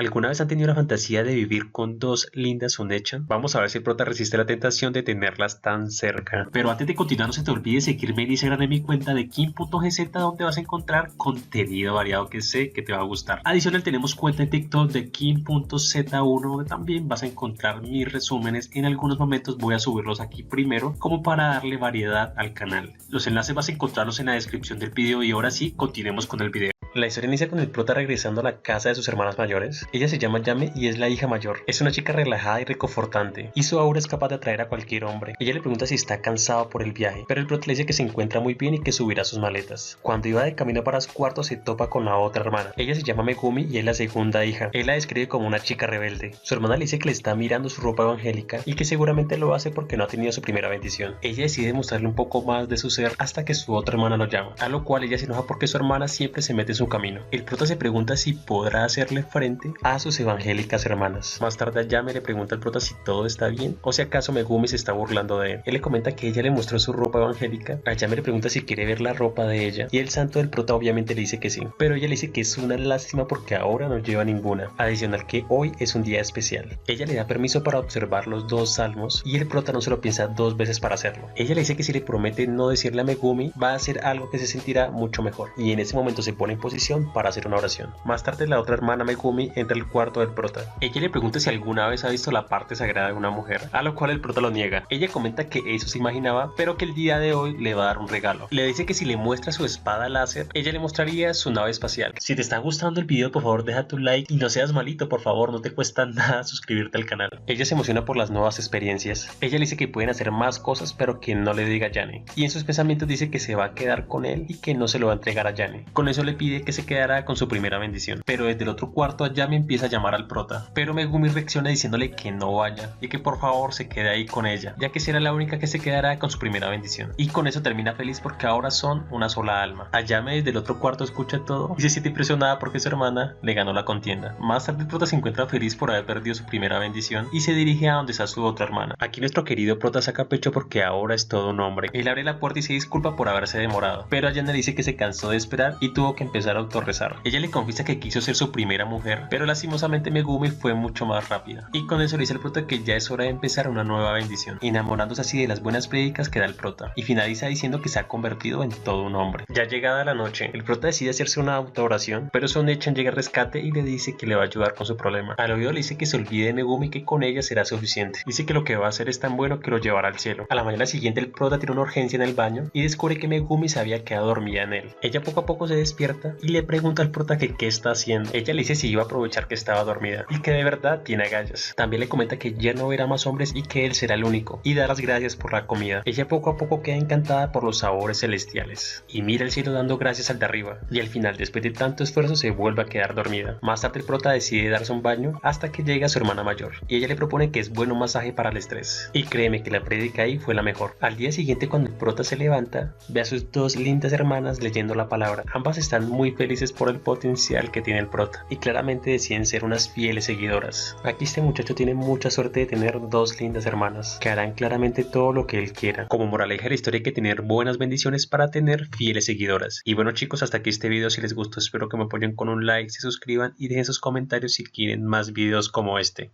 ¿Alguna vez han tenido la fantasía de vivir con dos lindas Onechan? Vamos a ver si el prota resiste la tentación de tenerlas tan cerca. Pero antes de continuar, no se te olvide seguirme en Instagram en mi cuenta de Kim.gz, donde vas a encontrar contenido variado que sé que te va a gustar. Adicional, tenemos cuenta en TikTok de Kim.z1, donde también vas a encontrar mis resúmenes. En algunos momentos voy a subirlos aquí primero, como para darle variedad al canal. Los enlaces vas a encontrarlos en la descripción del video y ahora sí, continuemos con el video. La historia inicia con el prota regresando a la casa de sus hermanas mayores. Ella se llama Yame y es la hija mayor. Es una chica relajada y reconfortante, y su aura es capaz de atraer a cualquier hombre. Ella le pregunta si está cansado por el viaje, pero el prota le dice que se encuentra muy bien y que subirá sus maletas. Cuando iba de camino para su cuarto se topa con la otra hermana. Ella se llama Megumi y es la segunda hija. Él la describe como una chica rebelde. Su hermana le dice que le está mirando su ropa evangélica y que seguramente lo hace porque no ha tenido su primera bendición. Ella decide mostrarle un poco más de su ser hasta que su otra hermana lo llama, a lo cual ella se enoja porque su hermana siempre se mete en su camino. El prota se pregunta si podrá hacerle frente a sus evangélicas hermanas. Más tarde Yame le pregunta al prota si todo está bien o si acaso Megumi se está burlando de él. Él le comenta que ella le mostró su ropa evangélica. A Yame le pregunta si quiere ver la ropa de ella y el santo del prota obviamente le dice que sí, pero ella le dice que es una lástima porque ahora no lleva ninguna. Adicional que hoy es un día especial. Ella le da permiso para observar los dos salmos y el prota no se lo piensa dos veces para hacerlo. Ella le dice que si le promete no decirle a Megumi va a hacer algo que se sentirá mucho mejor, y en ese momento se pone en posición para hacer una oración. Más tarde la otra hermana Megumi entra al cuarto del prota. Ella le pregunta si alguna vez ha visto la parte sagrada de una mujer, a lo cual el prota lo niega. Ella comenta que eso se imaginaba, pero que el día de hoy le va a dar un regalo. Le dice que si le muestra su espada láser, ella le mostraría su nave espacial. Si te está gustando el video, por favor deja tu like y no seas malito, por favor, no te cuesta nada suscribirte al canal. Ella se emociona por las nuevas experiencias. Ella le dice que pueden hacer más cosas, pero que no le diga a Yane. Y en sus pensamientos dice que se va a quedar con él y que no se lo va a entregar a Yane. Con eso le pide que se quedara con su primera bendición. Pero desde el otro cuarto Yame empieza a llamar al prota, pero Megumi reacciona diciéndole que no vaya y que por favor se quede ahí con ella, ya que será la única que se quedará con su primera bendición. Y con eso termina feliz porque ahora son una sola alma. A Yame desde el otro cuarto escucha todo y se siente impresionada porque su hermana le ganó la contienda. Más tarde el prota se encuentra feliz por haber perdido su primera bendición y se dirige a donde está su otra hermana. Aquí nuestro querido prota saca pecho porque ahora es todo un hombre. Él abre la puerta y se disculpa por haberse demorado, pero a Yane le dice que se cansó de esperar y tuvo que empezar a autorrezar. Ella le confiesa que quiso ser su primera mujer, pero lastimosamente Megumi fue mucho más rápida. Y con eso le dice al prota que ya es hora de empezar una nueva bendición, enamorándose así de las buenas prédicas que da el prota. Y finaliza diciendo que se ha convertido en todo un hombre. Ya llegada la noche, el prota decide hacerse una autooración, pero su Onechan llega al rescate y le dice que le va a ayudar con su problema. Al oído le dice que se olvide de Megumi y que con ella será suficiente. Dice que lo que va a hacer es tan bueno que lo llevará al cielo. A la mañana siguiente el prota tiene una urgencia en el baño y descubre que Megumi se había quedado dormida en él. Ella poco a poco se despierta y le pregunta al prota que qué está haciendo. Ella le dice si iba a aprovechar que estaba dormida y que de verdad tiene agallas. También le comenta que ya no verá más hombres y que él será el único, y da las gracias por la comida. Ella poco a poco queda encantada por los sabores celestiales y mira el cielo dando gracias al de arriba, y al final, después de tanto esfuerzo, se vuelve a quedar dormida. Más tarde el prota decide darse un baño hasta que llega su hermana mayor y ella le propone que es buen masaje para el estrés, y créeme que la prédica ahí fue la mejor. Al día siguiente, cuando el prota se levanta, ve a sus dos lindas hermanas leyendo la palabra. Ambas están muy felices por el potencial que tiene el prota y claramente deciden ser unas fieles seguidoras. Aquí este muchacho tiene mucha suerte de tener dos lindas hermanas que harán claramente todo lo que él quiera. Como moraleja de la historia hay que tener buenas bendiciones para tener fieles seguidoras. Y bueno chicos, hasta aquí este video. Si les gustó espero que me apoyen con un like, se suscriban y dejen sus comentarios si quieren más videos como este.